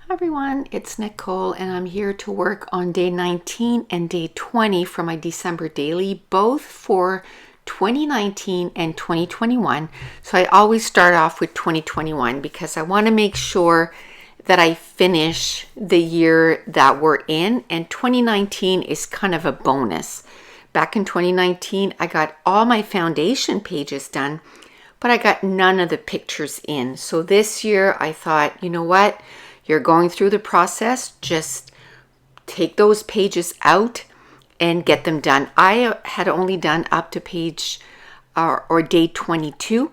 Hi everyone, it's Nicole and I'm here to work on day 19 and day 20 for my December daily, both for 2019 and 2021. So I always start off with 2021 because I want to make sure that I finish the year that we're in, and 2019 is kind of a bonus. Back in 2019, I got all my foundation pages done, but I got none of the pictures in. So this year I thought, you know what? You're going through the process, just take those pages out and get them done. I had only done up to page or day 22.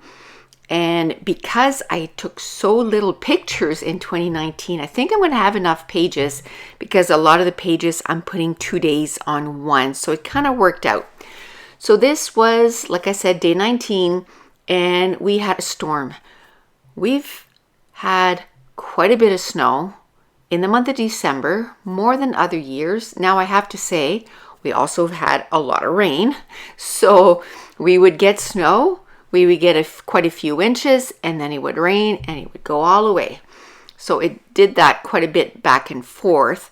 And because I took so little pictures in 2019, I think I'm going to have enough pages because a lot of the pages I'm putting 2 days on one. So it kind of worked out. So this was, like I said, day 19, and we had a storm. We've had quite a bit of snow in the month of December, more than other years. Now I have to say, we also had a lot of rain. So we would get snow, we would get quite a few inches, and then it would rain and it would go all away. So it did that quite a bit back and forth.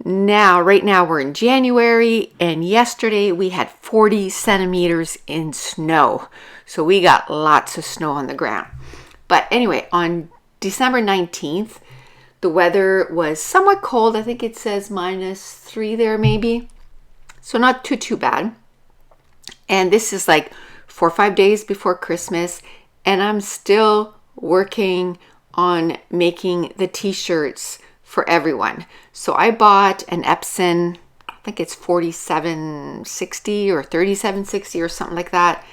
Right now we're in January, and yesterday we had 40 centimeters in snow. So we got lots of snow on the ground. But anyway, on December 19th, the weather was somewhat cold. I think it says -3 there maybe. So not too bad. And this is like 4 or 5 days before Christmas, and I'm still working on making the t-shirts for everyone. So I bought an Epson, I think it's 4760 or 3760 or something like that.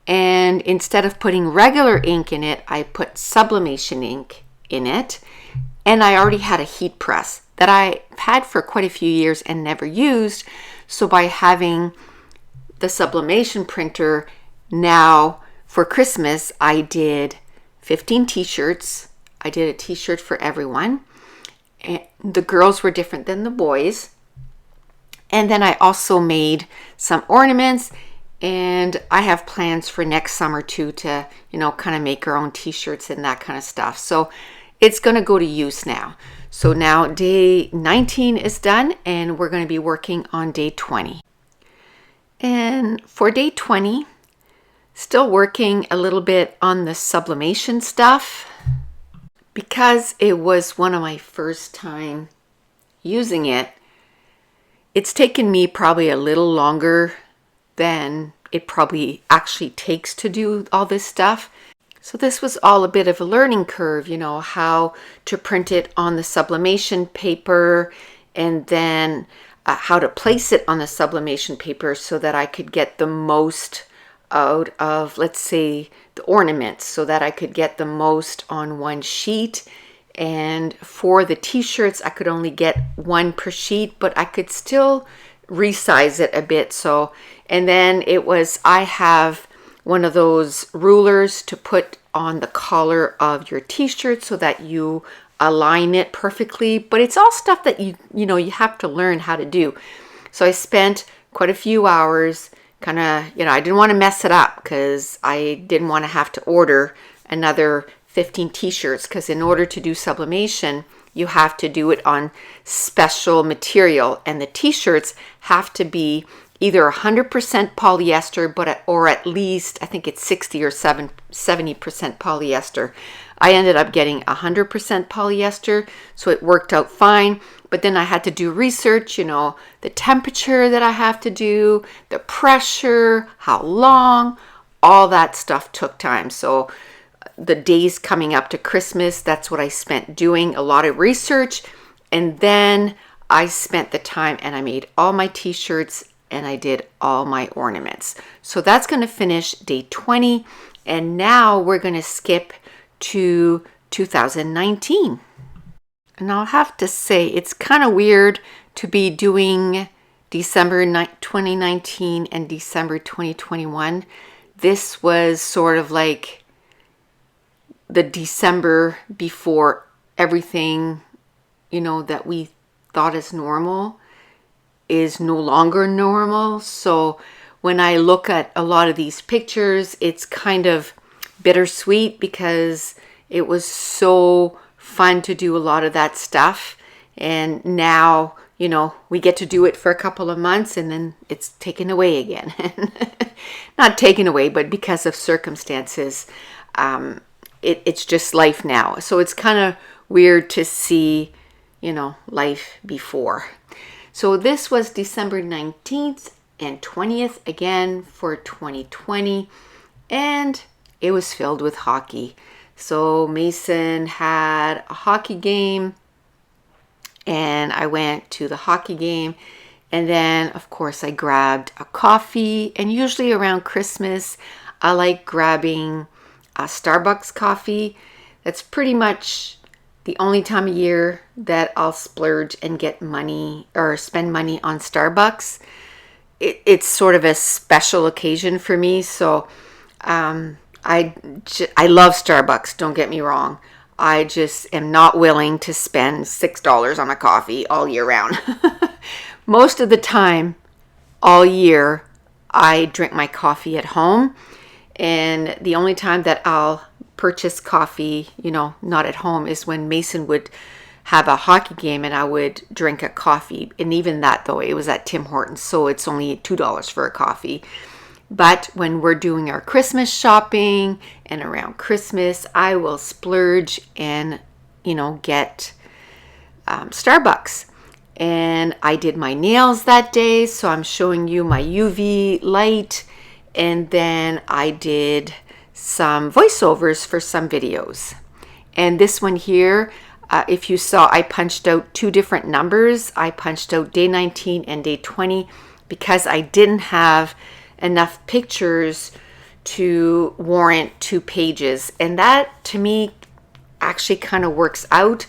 And instead of putting regular ink in it, I put sublimation ink in it. And I already had a heat press that I had for quite a few years and never used. So by having the sublimation printer now for Christmas, I did 15 t-shirts. I did a t-shirt for everyone. And the girls were different than the boys. And then I also made some ornaments. And I have plans for next summer too to, kind of make our own t-shirts and that kind of stuff. So it's going to go to use now. So now day 19 is done, and we're going to be working on day 20. And for day 20, still working a little bit on the sublimation stuff. Because it was one of my first time using it, it's taken me probably a little longer than it probably actually takes to do all this stuff. So this was all a bit of a learning curve, how to print it on the sublimation paper, and then how to place it on the sublimation paper so that I could get the most out of, let's say, the ornaments, so that I could get the most on one sheet. And for the t-shirts, I could only get one per sheet, but I could still resize it a bit. And then I have one of those rulers to put on the collar of your t-shirt so that you align it perfectly. But it's all stuff that you have to learn how to do. So I spent quite a few hours I didn't want to mess it up because I didn't want to have to order another 15 t-shirts, because in order to do sublimation, you have to do it on special material, and the t-shirts have to be either 100% polyester, or at least I think it's 60 or 70% polyester. I ended up getting 100% polyester, so it worked out fine. But then I had to do research, the temperature that I have to do, the pressure, how long, all that stuff took time. So the days coming up to Christmas, that's what I spent doing, a lot of research. And then I spent the time and I made all my t-shirts and I did all my ornaments. So that's going to finish day 20. And now we're going to skip to 2019. And I'll have to say, it's kind of weird to be doing December 2019 and December 2021. This was sort of like the December before everything, that we thought is normal is no longer normal. So when I look at a lot of these pictures, it's kind of bittersweet because it was so fun to do a lot of that stuff. And now, you know, we get to do it for a couple of months and then it's taken away again. Not taken away, but because of circumstances, it's just life now. So it's kind of weird to see, you know, life before. So this was December 19th and 20th again for 2020. And it was filled with hockey. So Mason had a hockey game and I went to the hockey game. And then, of course, I grabbed a coffee. And usually around Christmas, I like grabbing a Starbucks coffee. That's pretty much the only time of year that I'll splurge and get money or spend money on Starbucks. It's sort of a special occasion for me. So I love Starbucks, don't get me wrong. I just am not willing to spend $6 on a coffee all year round. Most of the time, all year, I drink my coffee at home. And the only time that I'll purchase coffee, you know, not at home, is when Mason would have a hockey game and I would drink a coffee. And even that, though, it was at Tim Hortons, so it's only $2 for a coffee. But when we're doing our Christmas shopping and around Christmas, I will splurge and, you know, get Starbucks. And I did my nails that day, so I'm showing you my UV light. And then I did some voiceovers for some videos. And this one here, if you saw, I punched out two different numbers. I punched out day 19 and day 20 because I didn't have enough pictures to warrant 2 pages. And that to me actually kind of works out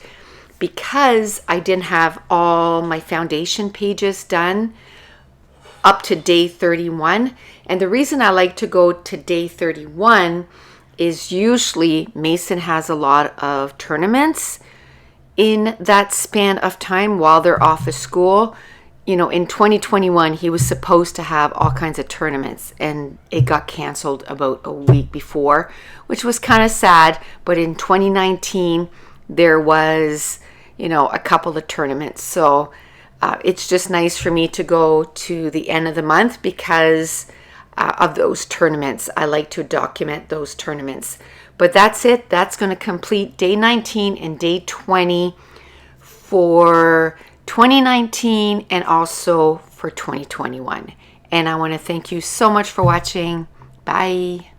because I didn't have all my foundation pages done up to day 31. And the reason I like to go to day 31 is usually Mason has a lot of tournaments in that span of time while they're off of school. You know, in 2021, he was supposed to have all kinds of tournaments and it got canceled about a week before, which was kind of sad. But in 2019, there was, you know, a couple of tournaments. So it's just nice for me to go to the end of the month because of those tournaments. I like to document those tournaments. But that's it. That's going to complete day 19 and day 20 for 2019 and also for 2021. And I want to thank you so much for watching. Bye.